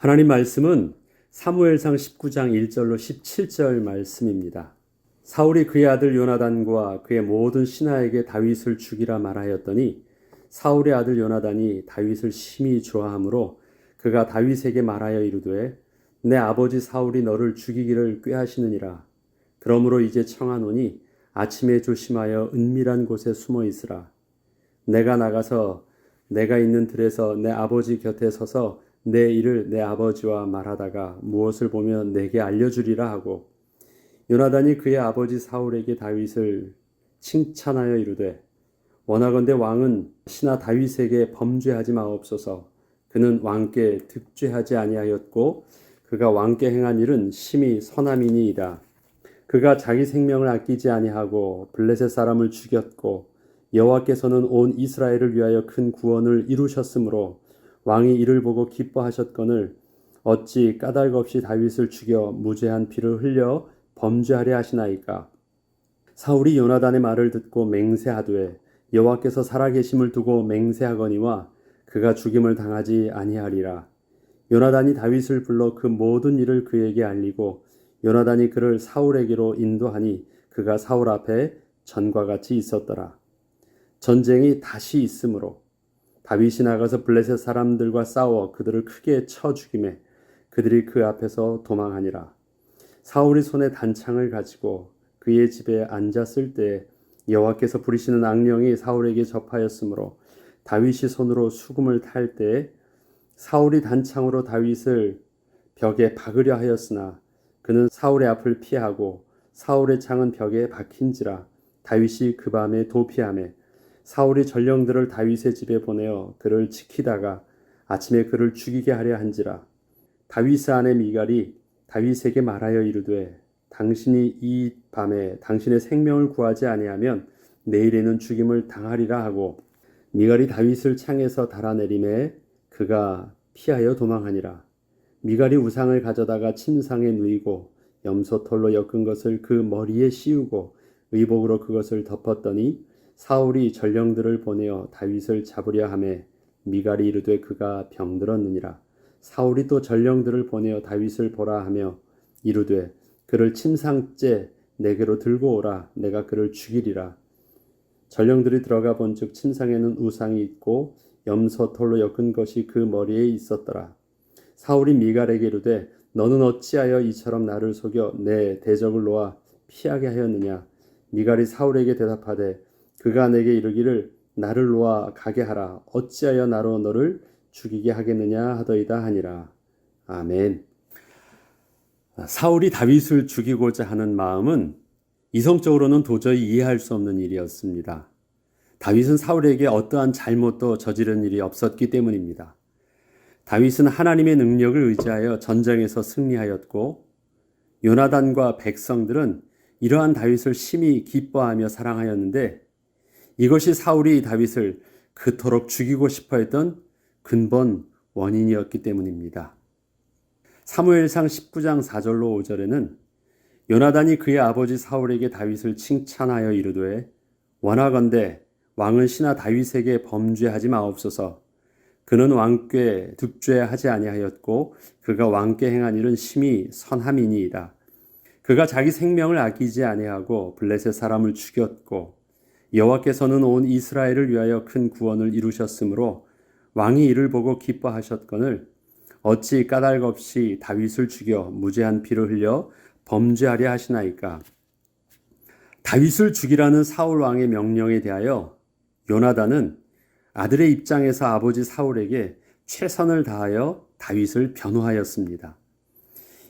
하나님 말씀은 사무엘상 19장 1절로 17절 말씀입니다. 사울이 그의 아들 요나단과 그의 모든 신하에게 다윗을 죽이라 말하였더니 사울의 아들 요나단이 다윗을 심히 좋아하므로 그가 다윗에게 말하여 이르되 내 아버지 사울이 너를 죽이기를 꾀하시느니라. 그러므로 이제 청하노니 아침에 조심하여 은밀한 곳에 숨어 있으라. 내가 나가서 내가 있는 들에서 내 아버지 곁에 서서 내 일을 내 아버지와 말하다가 무엇을 보면 내게 알려주리라 하고, 요나단이 그의 아버지 사울에게 다윗을 칭찬하여 이르되 원하건대 왕은 신하 다윗에게 범죄하지 마옵소서. 그는 왕께 득죄하지 아니하였고 그가 왕께 행한 일은 심히 선함이니이다. 그가 자기 생명을 아끼지 아니하고 블레셋 사람을 죽였고 여호와께서는 온 이스라엘을 위하여 큰 구원을 이루셨으므로 왕이 이를 보고 기뻐하셨거늘 어찌 까닭 없이 다윗을 죽여 무죄한 피를 흘려 범죄하려 하시나이까. 사울이 요나단의 말을 듣고 맹세하되 여호와께서 살아계심을 두고 맹세하거니와 그가 죽임을 당하지 아니하리라. 요나단이 다윗을 불러 그 모든 일을 그에게 알리고 요나단이 그를 사울에게로 인도하니 그가 사울 앞에 전과 같이 있었더라. 전쟁이 다시 있으므로 다윗이 나가서 블레셋 사람들과 싸워 그들을 크게 쳐 죽이매 그들이 그 앞에서 도망하니라. 사울이 손에 단창을 가지고 그의 집에 앉았을 때 여호와께서 부리시는 악령이 사울에게 접하였으므로 다윗이 손으로 수금을 탈 때 사울이 단창으로 다윗을 벽에 박으려 하였으나 그는 사울의 앞을 피하고 사울의 창은 벽에 박힌지라. 다윗이 그 밤에 도피하매 사울이 전령들을 다윗의 집에 보내어 그를 지키다가 아침에 그를 죽이게 하려 한지라. 다윗의 아내 미갈이 다윗에게 말하여 이르되 당신이 이 밤에 당신의 생명을 구하지 아니하면 내일에는 죽임을 당하리라 하고, 미갈이 다윗을 창에서 달아내리매 그가 피하여 도망하니라. 미갈이 우상을 가져다가 침상에 누이고 염소털로 엮은 것을 그 머리에 씌우고 의복으로 그것을 덮었더니 사울이 전령들을 보내어 다윗을 잡으려 하매 미갈이 이르되 그가 병들었느니라. 사울이 또 전령들을 보내어 다윗을 보라 하며 이르되 그를 침상째 내게로 들고 오라. 내가 그를 죽이리라. 전령들이 들어가 본즉 침상에는 우상이 있고 염소털로 엮은 것이 그 머리에 있었더라. 사울이 미갈에게 이르되 너는 어찌하여 이처럼 나를 속여 내 대적을 놓아 피하게 하였느냐. 미갈이 사울에게 대답하되 그가 내게 이르기를 나를 놓아 가게 하라. 어찌하여 나로 너를 죽이게 하겠느냐 하더이다 하니라. 아멘. 사울이 다윗을 죽이고자 하는 마음은 이성적으로는 도저히 이해할 수 없는 일이었습니다. 다윗은 사울에게 어떠한 잘못도 저지른 일이 없었기 때문입니다. 다윗은 하나님의 능력을 의지하여 전쟁에서 승리하였고 요나단과 백성들은 이러한 다윗을 심히 기뻐하며 사랑하였는데 이것이 사울이 다윗을 그토록 죽이고 싶어 했던 근본 원인이었기 때문입니다. 사무엘상 19장 4절로 5절에는 요나단이 그의 아버지 사울에게 다윗을 칭찬하여 이르되 원하건대 왕은 신하 다윗에게 범죄하지 마옵소서. 그는 왕께 득죄하지 아니하였고 그가 왕께 행한 일은 심히 선함이니이다. 그가 자기 생명을 아끼지 아니하고 블레셋 사람을 죽였고 여호와께서는 온 이스라엘을 위하여 큰 구원을 이루셨으므로 왕이 이를 보고 기뻐하셨거늘 어찌 까닭 없이 다윗을 죽여 무죄한 피를 흘려 범죄하려 하시나이까. 다윗을 죽이라는 사울 왕의 명령에 대하여 요나단은 아들의 입장에서 아버지 사울에게 최선을 다하여 다윗을 변호하였습니다.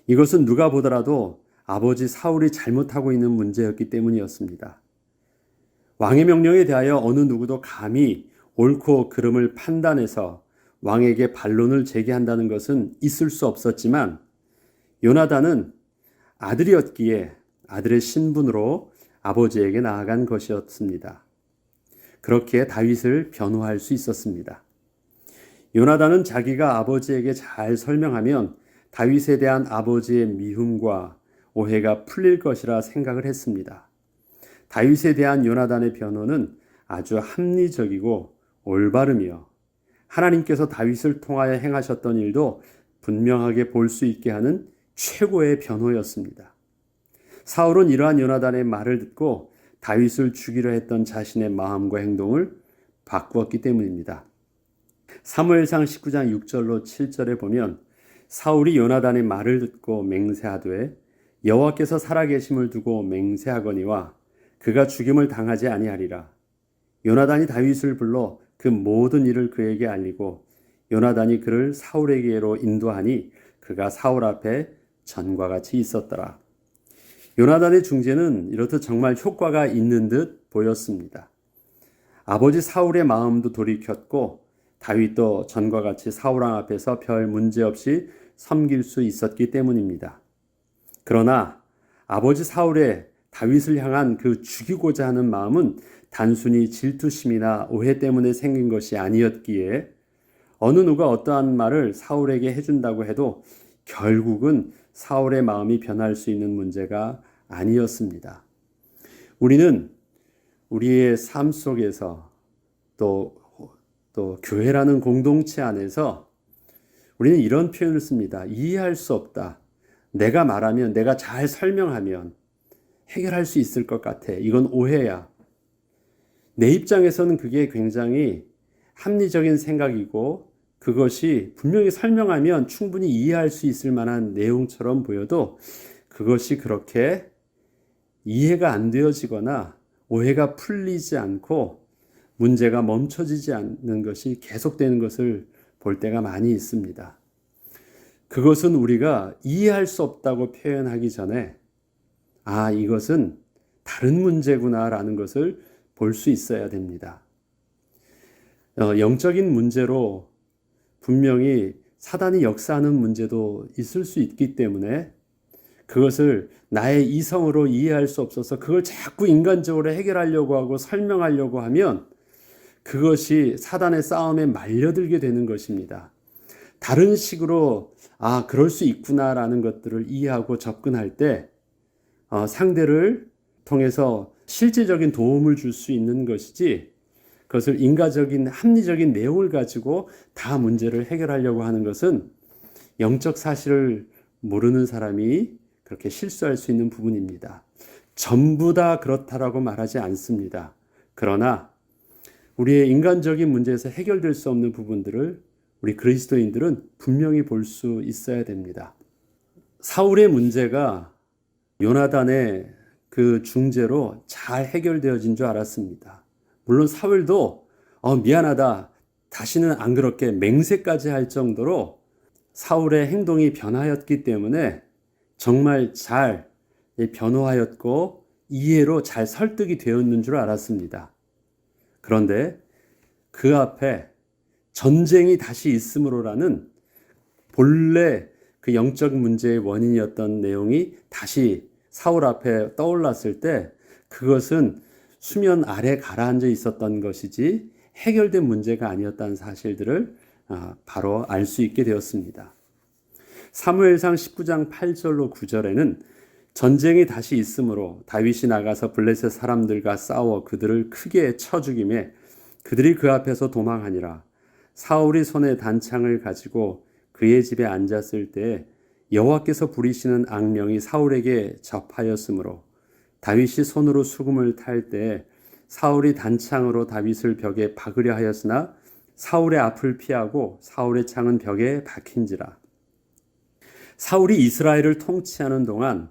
이것은 누가 보더라도 아버지 사울이 잘못하고 있는 문제였기 때문이었습니다. 왕의 명령에 대하여 어느 누구도 감히 옳고 그름을 판단해서 왕에게 반론을 제기한다는 것은 있을 수 없었지만 요나단은 아들이었기에 아들의 신분으로 아버지에게 나아간 것이었습니다. 그렇게 다윗을 변호할 수 있었습니다. 요나단은 자기가 아버지에게 잘 설명하면 다윗에 대한 아버지의 미움과 오해가 풀릴 것이라 생각을 했습니다. 다윗에 대한 요나단의 변호는 아주 합리적이고 올바르며 하나님께서 다윗을 통하여 행하셨던 일도 분명하게 볼 수 있게 하는 최고의 변호였습니다. 사울은 이러한 요나단의 말을 듣고 다윗을 죽이려 했던 자신의 마음과 행동을 바꾸었기 때문입니다. 사무엘상 19장 6절로 7절에 보면 사울이 요나단의 말을 듣고 맹세하되 여호와께서 살아계심을 두고 맹세하거니와 그가 죽임을 당하지 아니하리라. 요나단이 다윗을 불러 그 모든 일을 그에게 알리고 요나단이 그를 사울에게로 인도하니 그가 사울 앞에 전과 같이 있었더라. 요나단의 중재는 이렇듯 정말 효과가 있는 듯 보였습니다. 아버지 사울의 마음도 돌이켰고 다윗도 전과 같이 사울왕 앞에서 별 문제 없이 섬길 수 있었기 때문입니다. 그러나 아버지 사울의 다윗을 향한 그 죽이고자 하는 마음은 단순히 질투심이나 오해 때문에 생긴 것이 아니었기에 어느 누가 어떠한 말을 사울에게 해준다고 해도 결국은 사울의 마음이 변할 수 있는 문제가 아니었습니다. 우리는 우리의 삶 속에서 또 교회라는 공동체 안에서 우리는 이런 표현을 씁니다. 이해할 수 없다. 내가 말하면, 내가 잘 설명하면 해결할 수 있을 것 같아. 이건 오해야. 내 입장에서는 그게 굉장히 합리적인 생각이고 그것이 분명히 설명하면 충분히 이해할 수 있을 만한 내용처럼 보여도 그것이 그렇게 이해가 안 되어지거나 오해가 풀리지 않고 문제가 멈춰지지 않는 것이 계속되는 것을 볼 때가 많이 있습니다. 그것은 우리가 이해할 수 없다고 표현하기 전에 이것은 다른 문제구나라는 것을 볼 수 있어야 됩니다. 영적인 문제로 분명히 사단이 역사하는 문제도 있을 수 있기 때문에 그것을 나의 이성으로 이해할 수 없어서 그걸 자꾸 인간적으로 해결하려고 하고 설명하려고 하면 그것이 사단의 싸움에 말려들게 되는 것입니다. 다른 식으로 그럴 수 있구나라는 것들을 이해하고 접근할 때 상대를 통해서 실질적인 도움을 줄 수 있는 것이지 그것을 인과적인 합리적인 내용을 가지고 다 문제를 해결하려고 하는 것은 영적 사실을 모르는 사람이 그렇게 실수할 수 있는 부분입니다. 전부 다 그렇다라고 말하지 않습니다. 그러나 우리의 인간적인 문제에서 해결될 수 없는 부분들을 우리 그리스도인들은 분명히 볼 수 있어야 됩니다. 사울의 문제가 요나단의 그 중재로 잘 해결되어진 줄 알았습니다. 물론 사울도 미안하다, 다시는 안 그렇게 맹세까지 할 정도로 사울의 행동이 변하였기 때문에 정말 잘 변호하였고 이해로 잘 설득이 되었는 줄 알았습니다. 그런데 그 앞에 전쟁이 다시 있음으로라는 본래 그 영적 문제의 원인이었던 내용이 다시 사울 앞에 떠올랐을 때 그것은 수면 아래 가라앉아 있었던 것이지 해결된 문제가 아니었다는 사실들을 바로 알 수 있게 되었습니다. 사무엘상 19장 8절로 9절에는 전쟁이 다시 있으므로 다윗이 나가서 블레셋 사람들과 싸워 그들을 크게 쳐 죽이매 그들이 그 앞에서 도망하니라. 사울이 손에 단창을 가지고 그의 집에 앉았을 때 여호와께서 부리시는 악령이 사울에게 접하였으므로 다윗이 손으로 수금을 탈 때 사울이 단창으로 다윗을 벽에 박으려 하였으나 사울의 앞을 피하고 사울의 창은 벽에 박힌지라. 사울이 이스라엘을 통치하는 동안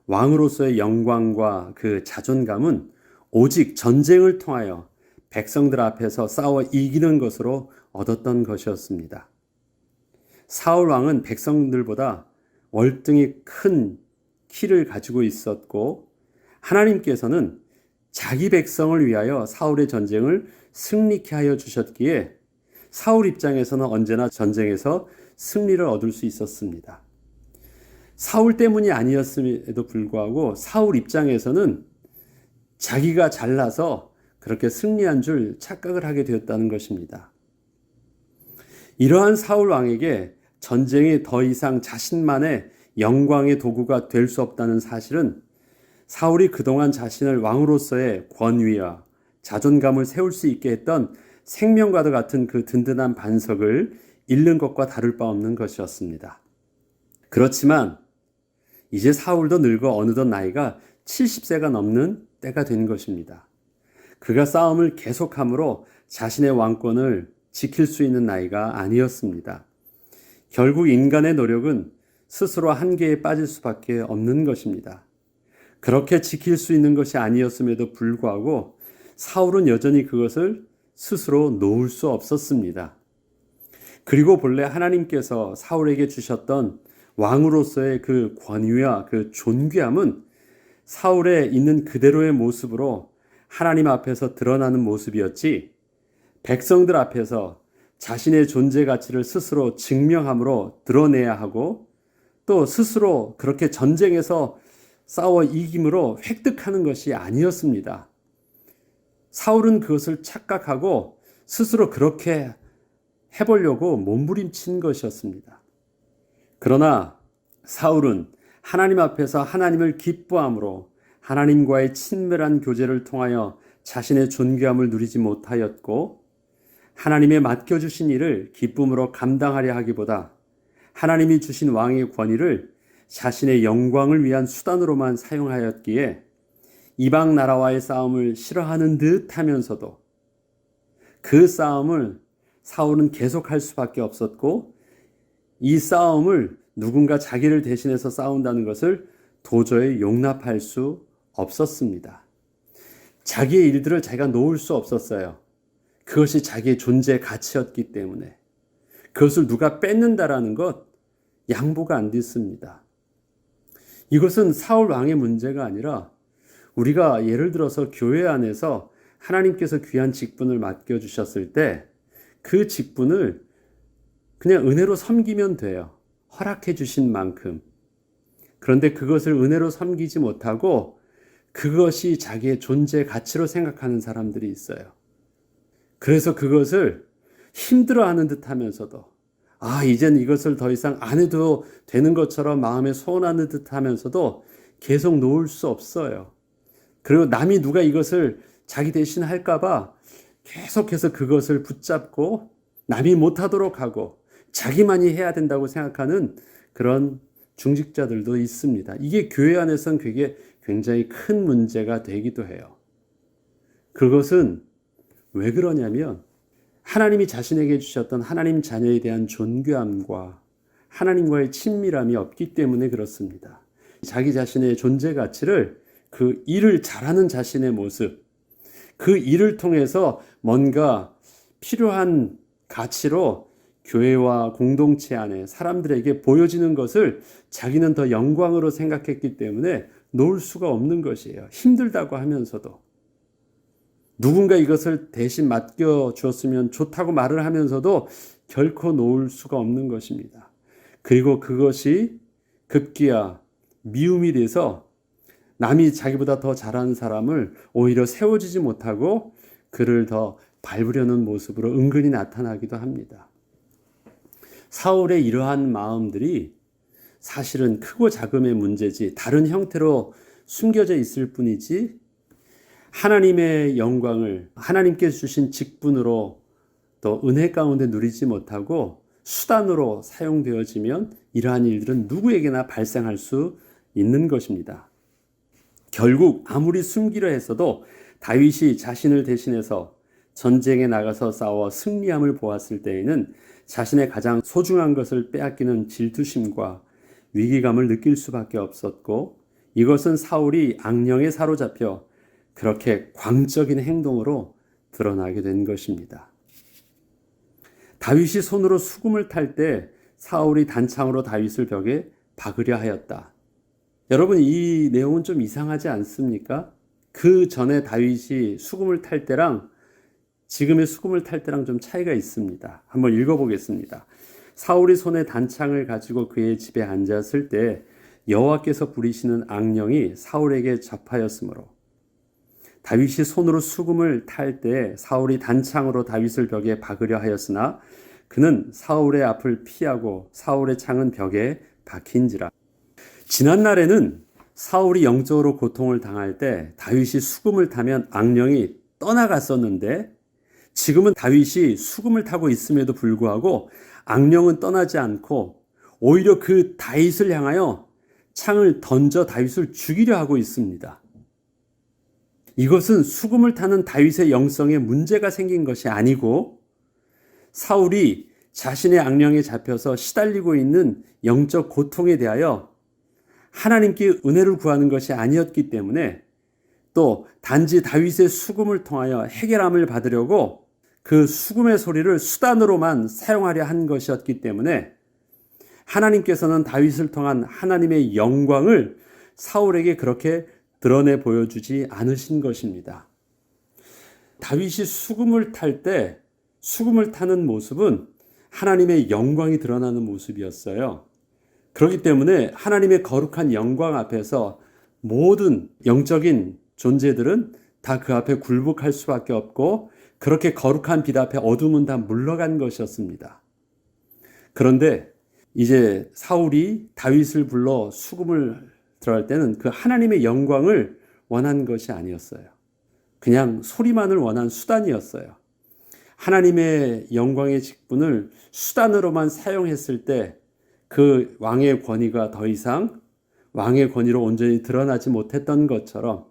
왕으로서의 영광과 그 자존감은 오직 전쟁을 통하여 백성들 앞에서 싸워 이기는 것으로 얻었던 것이었습니다. 사울 왕은 백성들보다 월등히 큰 키를 가지고 있었고 하나님께서는 자기 백성을 위하여 사울의 전쟁을 승리케 하여 주셨기에 사울 입장에서는 언제나 전쟁에서 승리를 얻을 수 있었습니다. 사울 때문이 아니었음에도 불구하고 사울 입장에서는 자기가 잘나서 그렇게 승리한 줄 착각을 하게 되었다는 것입니다. 이러한 사울 왕에게 전쟁이 더 이상 자신만의 영광의 도구가 될 수 없다는 사실은 사울이 그동안 자신을 왕으로서의 권위와 자존감을 세울 수 있게 했던 생명과도 같은 그 든든한 반석을 잃는 것과 다를 바 없는 것이었습니다. 그렇지만 이제 사울도 늙어 어느덧 나이가 70세가 넘는 때가 된 것입니다. 그가 싸움을 계속함으로 자신의 왕권을 지킬 수 있는 나이가 아니었습니다. 결국 인간의 노력은 스스로 한계에 빠질 수밖에 없는 것입니다. 그렇게 지킬 수 있는 것이 아니었음에도 불구하고 사울은 여전히 그것을 스스로 놓을 수 없었습니다. 그리고 본래 하나님께서 사울에게 주셨던 왕으로서의 그 권위와 그 존귀함은 사울에 있는 그대로의 모습으로 하나님 앞에서 드러나는 모습이었지, 백성들 앞에서 자신의 존재 가치를 스스로 증명함으로 드러내야 하고 또 스스로 그렇게 전쟁에서 싸워 이김으로 획득하는 것이 아니었습니다. 사울은 그것을 착각하고 스스로 그렇게 해보려고 몸부림친 것이었습니다. 그러나 사울은 하나님 앞에서 하나님을 기뻐함으로 하나님과의 친밀한 교제를 통하여 자신의 존귀함을 누리지 못하였고, 하나님의 맡겨주신 일을 기쁨으로 감당하려 하기보다 하나님이 주신 왕의 권위를 자신의 영광을 위한 수단으로만 사용하였기에 이방 나라와의 싸움을 싫어하는 듯 하면서도 그 싸움을 사울은 계속할 수밖에 없었고, 이 싸움을 누군가 자기를 대신해서 싸운다는 것을 도저히 용납할 수 없었습니다. 자기의 일들을 자기가 놓을 수 없었어요. 그것이 자기의 존재 가치였기 때문에. 그것을 누가 뺏는다라는 것 양보가 안 됐습니다. 이것은 사울 왕의 문제가 아니라 우리가 예를 들어서 교회 안에서 하나님께서 귀한 직분을 맡겨주셨을 때 그 직분을 그냥 은혜로 섬기면 돼요. 허락해 주신 만큼. 그런데 그것을 은혜로 섬기지 못하고 그것이 자기의 존재 가치로 생각하는 사람들이 있어요. 그래서 그것을 힘들어하는 듯 하면서도 이젠 이것을 더 이상 안 해도 되는 것처럼 마음에 소원하는 듯 하면서도 계속 놓을 수 없어요. 그리고 남이 누가 이것을 자기 대신 할까봐 계속해서 그것을 붙잡고 남이 못하도록 하고 자기만이 해야 된다고 생각하는 그런 중직자들도 있습니다. 이게 교회 안에서는 그게 굉장히 큰 문제가 되기도 해요. 그것은 왜 그러냐면 하나님이 자신에게 주셨던 하나님 자녀에 대한 존귀함과 하나님과의 친밀함이 없기 때문에 그렇습니다. 자기 자신의 존재 가치를, 그 일을 잘하는 자신의 모습, 그 일을 통해서 뭔가 필요한 가치로 교회와 공동체 안에 사람들에게 보여지는 것을 자기는 더 영광으로 생각했기 때문에 놓을 수가 없는 것이에요. 힘들다고 하면서도. 누군가 이것을 대신 맡겨주었으면 좋다고 말을 하면서도 결코 놓을 수가 없는 것입니다. 그리고 그것이 급기야 미움이 돼서 남이 자기보다 더 잘하는 사람을 오히려 세워주지 못하고 그를 더 밟으려는 모습으로 은근히 나타나기도 합니다. 사울의 이러한 마음들이 사실은 크고 작음의 문제지 다른 형태로 숨겨져 있을 뿐이지 하나님의 영광을 하나님께 주신 직분으로 또 은혜 가운데 누리지 못하고 수단으로 사용되어지면 이러한 일들은 누구에게나 발생할 수 있는 것입니다. 결국 아무리 숨기려 했어도 다윗이 자신을 대신해서 전쟁에 나가서 싸워 승리함을 보았을 때에는 자신의 가장 소중한 것을 빼앗기는 질투심과 위기감을 느낄 수밖에 없었고, 이것은 사울이 악령에 사로잡혀 그렇게 광적인 행동으로 드러나게 된 것입니다. 다윗이 손으로 수금을 탈 때 사울이 단창으로 다윗을 벽에 박으려 하였다. 여러분, 이 내용은 좀 이상하지 않습니까? 그 전에 다윗이 수금을 탈 때랑 지금의 수금을 탈 때랑 좀 차이가 있습니다. 한번 읽어보겠습니다. 사울이 손에 단창을 가지고 그의 집에 앉았을 때 여호와께서 부리시는 악령이 사울에게 접하였으므로 다윗이 손으로 수금을 탈 때 사울이 단창으로 다윗을 벽에 박으려 하였으나 그는 사울의 앞을 피하고 사울의 창은 벽에 박힌지라. 지난날에는 사울이 영적으로 고통을 당할 때 다윗이 수금을 타면 악령이 떠나갔었는데, 지금은 다윗이 수금을 타고 있음에도 불구하고 악령은 떠나지 않고 오히려 그 다윗을 향하여 창을 던져 다윗을 죽이려 하고 있습니다. 이것은 수금을 타는 다윗의 영성에 문제가 생긴 것이 아니고 사울이 자신의 악령에 잡혀서 시달리고 있는 영적 고통에 대하여 하나님께 은혜를 구하는 것이 아니었기 때문에 또 단지 다윗의 수금을 통하여 해결함을 받으려고 그 수금의 소리를 수단으로만 사용하려 한 것이었기 때문에 하나님께서는 다윗을 통한 하나님의 영광을 사울에게 그렇게 드러내 보여주지 않으신 것입니다. 다윗이 수금을 탈 때 수금을 타는 모습은 하나님의 영광이 드러나는 모습이었어요. 그렇기 때문에 하나님의 거룩한 영광 앞에서 모든 영적인 존재들은 다 그 앞에 굴복할 수밖에 없고 그렇게 거룩한 빛 앞에 어둠은 다 물러간 것이었습니다. 그런데 이제 사울이 다윗을 불러 수금을 들어갈 때는 그 하나님의 영광을 원한 것이 아니었어요. 그냥 소리만을 원한 수단이었어요. 하나님의 영광의 직분을 수단으로만 사용했을 때 그 왕의 권위가 더 이상 왕의 권위로 온전히 드러나지 못했던 것처럼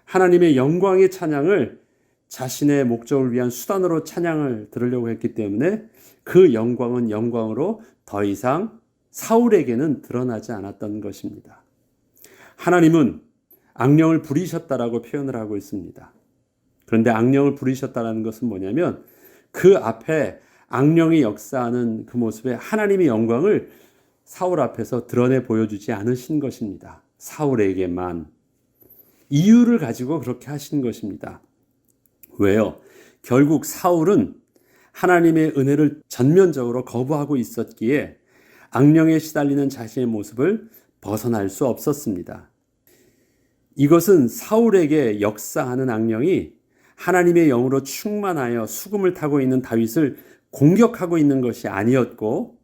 하나님의 영광의 찬양을 자신의 목적을 위한 수단으로 찬양을 들으려고 했기 때문에 그 영광은 영광으로 더 이상 사울에게는 드러나지 않았던 것입니다. 하나님은 악령을 부리셨다라고 표현을 하고 있습니다. 그런데 악령을 부리셨다는 것은 뭐냐면 그 앞에 악령이 역사하는 그 모습에 하나님의 영광을 사울 앞에서 드러내 보여주지 않으신 것입니다. 사울에게만. 이유를 가지고 그렇게 하신 것입니다. 왜요? 결국 사울은 하나님의 은혜를 전면적으로 거부하고 있었기에 악령에 시달리는 자신의 모습을 벗어날 수 없었습니다. 이것은 사울에게 역사하는 악령이 하나님의 영으로 충만하여 수금을 타고 있는 다윗을 공격하고 있는 것이 아니었고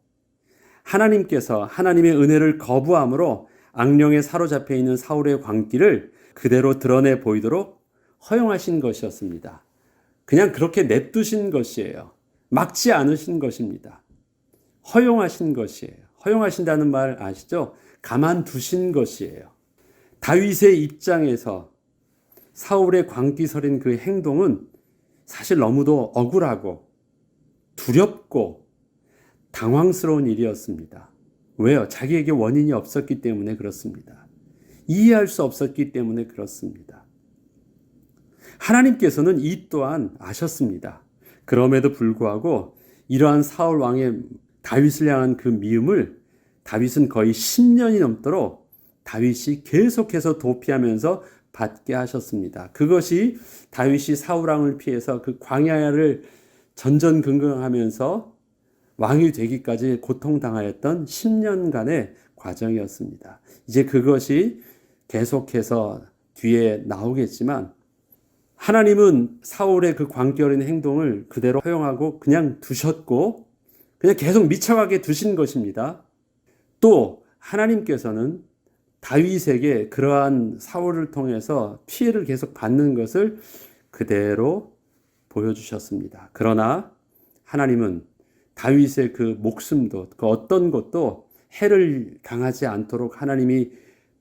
하나님께서 하나님의 은혜를 거부함으로 악령에 사로잡혀 있는 사울의 광기를 그대로 드러내 보이도록 허용하신 것이었습니다. 그냥 그렇게 냅두신 것이에요. 막지 않으신 것입니다. 허용하신 것이에요. 허용하신다는 말 아시죠? 가만두신 것이에요. 다윗의 입장에서 사울의 광기서린 그 행동은 사실 너무도 억울하고 두렵고 당황스러운 일이었습니다. 왜요? 자기에게 원인이 없었기 때문에 그렇습니다. 이해할 수 없었기 때문에 그렇습니다. 하나님께서는 이 또한 아셨습니다. 그럼에도 불구하고 이러한 사울 왕의 다윗을 향한 그 미움을 다윗은 거의 10년이 넘도록 다윗이 계속해서 도피하면서 받게 하셨습니다. 그것이 다윗이 사울 왕을 피해서 그 광야를 전전긍긍하면서 왕이 되기까지 고통당하였던 10년간의 과정이었습니다. 이제 그것이 계속해서 뒤에 나오겠지만 하나님은 사울의 그 광기 어린 행동을 그대로 허용하고 그냥 두셨고 그냥 계속 미쳐가게 두신 것입니다. 또 하나님께서는 다윗에게 그러한 사울을 통해서 피해를 계속 받는 것을 그대로 보여주셨습니다. 그러나 하나님은 다윗의 그 목숨도 그 어떤 것도 해를 당하지 않도록 하나님이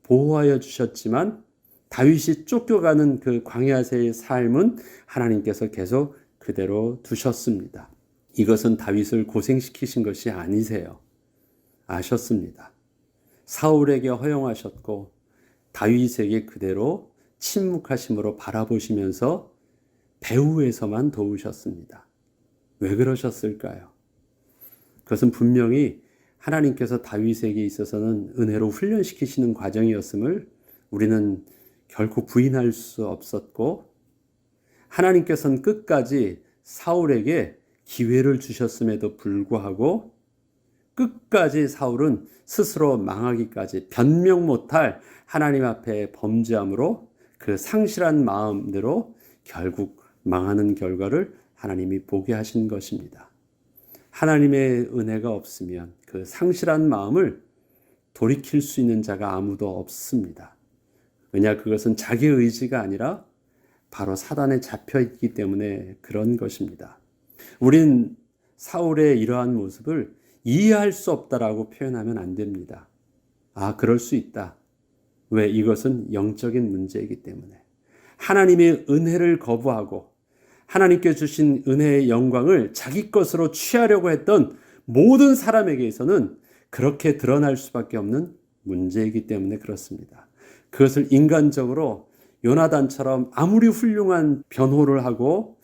보호하여 주셨지만 다윗이 쫓겨가는 그 광야세의 삶은 하나님께서 계속 그대로 두셨습니다. 이것은 다윗을 고생시키신 것이 아니세요. 아셨습니다. 사울에게 허용하셨고 다윗에게 그대로 침묵하심으로 바라보시면서 배후에서만 도우셨습니다. 왜 그러셨을까요? 그것은 분명히 하나님께서 다윗에게 있어서는 은혜로 훈련시키시는 과정이었음을 우리는 결코 부인할 수 없었고 하나님께서는 끝까지 사울에게 기회를 주셨음에도 불구하고 끝까지 사울은 스스로 망하기까지 변명 못할 하나님 앞에 범죄함으로 그 상실한 마음대로 결국 망하는 결과를 하나님이 보게 하신 것입니다. 하나님의 은혜가 없으면 그 상실한 마음을 돌이킬 수 있는 자가 아무도 없습니다. 왜냐 그것은 자기 의지가 아니라 바로 사단에 잡혀 있기 때문에 그런 것입니다. 우린 사울의 이러한 모습을 이해할 수 없다라고 표현하면 안 됩니다. 아, 그럴 수 있다. 왜? 이것은 영적인 문제이기 때문에. 하나님의 은혜를 거부하고 하나님께 주신 은혜의 영광을 자기 것으로 취하려고 했던 모든 사람에게서는 그렇게 드러날 수밖에 없는 문제이기 때문에 그렇습니다. 그것을 인간적으로 요나단처럼 아무리 훌륭한 변호를 하고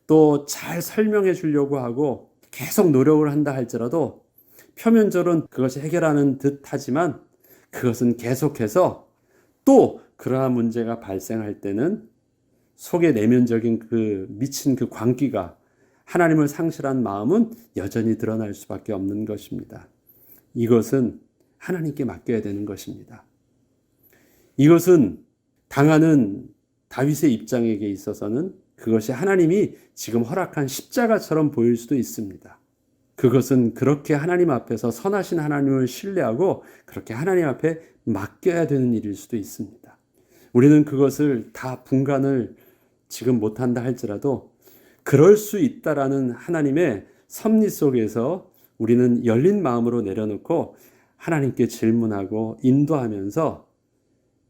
또 잘 설명해 주려고 하고 계속 노력을 한다 할지라도 표면적으로는 그것이 해결하는 듯 하지만 그것은 계속해서 또 그러한 문제가 발생할 때는 속의 내면적인 그 미친 그 광기가 하나님을 상실한 마음은 여전히 드러날 수밖에 없는 것입니다. 이것은 하나님께 맡겨야 되는 것입니다. 이것은 당하는 다윗의 입장에게 있어서는 그것이 하나님이 지금 허락한 십자가처럼 보일 수도 있습니다. 그것은 그렇게 하나님 앞에서 선하신 하나님을 신뢰하고 그렇게 하나님 앞에 맡겨야 되는 일일 수도 있습니다. 우리는 그것을 다 분간을 지금 못한다 할지라도 그럴 수 있다라는 하나님의 섭리 속에서 우리는 열린 마음으로 내려놓고 하나님께 질문하고 인도하면서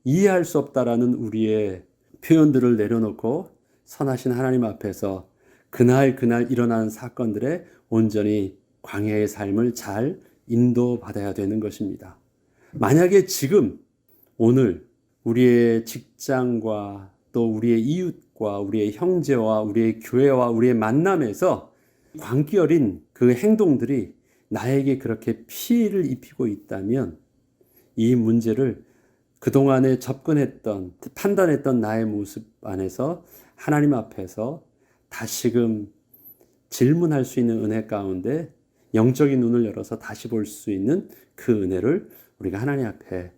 이해할 수 없다라는 우리의 표현들을 내려놓고 선하신 하나님 앞에서 그날 일어나는 사건들에 온전히 광야의 삶을 잘 인도받아야 되는 것입니다. 만약에 지금 오늘 우리의 직장과 또 우리의 이웃과 우리의 형제와 우리의 교회와 우리의 만남에서 광기 어린 그 행동들이 나에게 그렇게 피해를 입히고 있다면 이 문제를 그동안에 접근했던 판단했던 나의 모습 안에서 하나님 앞에서 다시금 질문할 수 있는 은혜 가운데 영적인 눈을 열어서 다시 볼 수 있는 그 은혜를 우리가 하나님 앞에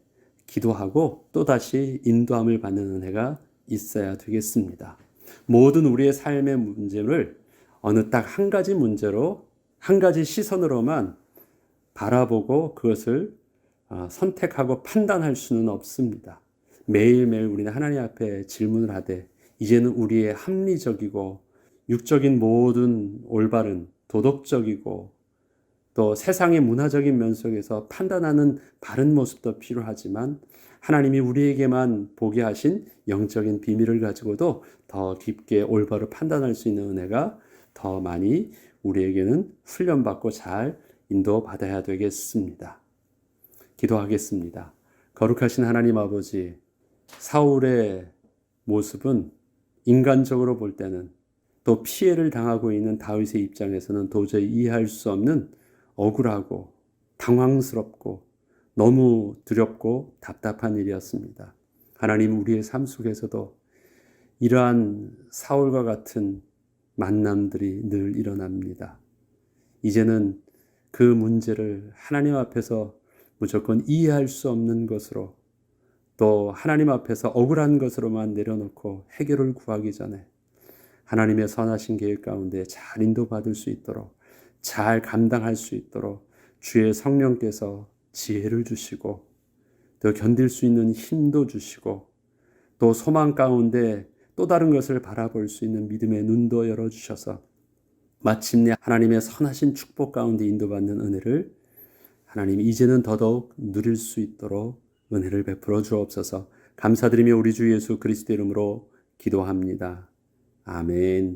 기도하고 또다시 인도함을 받는 은혜가 있어야 되겠습니다. 모든 우리의 삶의 문제를 어느 딱 한 가지 문제로 한 가지 시선으로만 바라보고 그것을 선택하고 판단할 수는 없습니다. 매일매일 우리는 하나님 앞에 질문을 하되 이제는 우리의 합리적이고 육적인 모든 올바른 도덕적이고 또 세상의 문화적인 면 속에서 판단하는 바른 모습도 필요하지만 하나님이 우리에게만 보게 하신 영적인 비밀을 가지고도 더 깊게 올바로 판단할 수 있는 은혜가 더 많이 우리에게는 훈련받고 잘 인도받아야 되겠습니다. 기도하겠습니다. 거룩하신 하나님 아버지, 사울의 모습은 인간적으로 볼 때는 또 피해를 당하고 있는 다윗의 입장에서는 도저히 이해할 수 없는 억울하고 당황스럽고 너무 두렵고 답답한 일이었습니다. 하나님, 우리의 삶 속에서도 이러한 사울과 같은 만남들이 늘 일어납니다. 이제는 그 문제를 하나님 앞에서 무조건 이해할 수 없는 것으로 또 하나님 앞에서 억울한 것으로만 내려놓고 해결을 구하기 전에 하나님의 선하신 계획 가운데 잘 인도받을 수 있도록 잘 감당할 수 있도록 주의 성령께서 지혜를 주시고 또 견딜 수 있는 힘도 주시고 또 소망 가운데 또 다른 것을 바라볼 수 있는 믿음의 눈도 열어주셔서 마침내 하나님의 선하신 축복 가운데 인도받는 은혜를 하나님 이제는 더더욱 누릴 수 있도록 은혜를 베풀어 주옵소서. 감사드리며 우리 주 예수 그리스도 이름으로 기도합니다. 아멘.